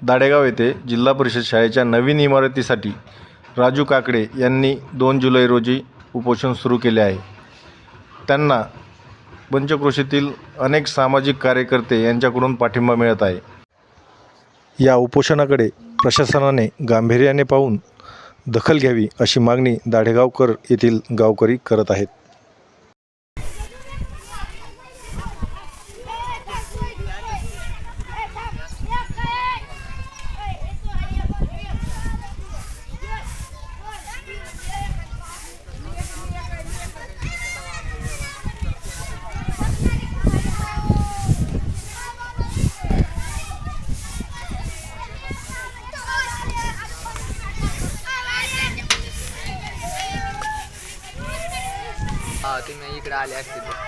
दाडेगाव येथे जिल्हा परिषद शाळेच्या नवीन इमारतीसाठी राजू काकडे यांनी 2 जुलै रोजी उपोषण सुरू केले आहे. त्यांना पंचक्रोशीतील अनेक सामाजिक कार्यकर्ते यांच्याकडून पाठिंबा मिळत आहे. या उपोषणाकडे प्रशासनाने गांभीर्याने पाहून दखल घ्यावी अशी मागणी दाढेगावकर येथील गावकरी करत आहेत. तुम्ही इकडे आले असते तर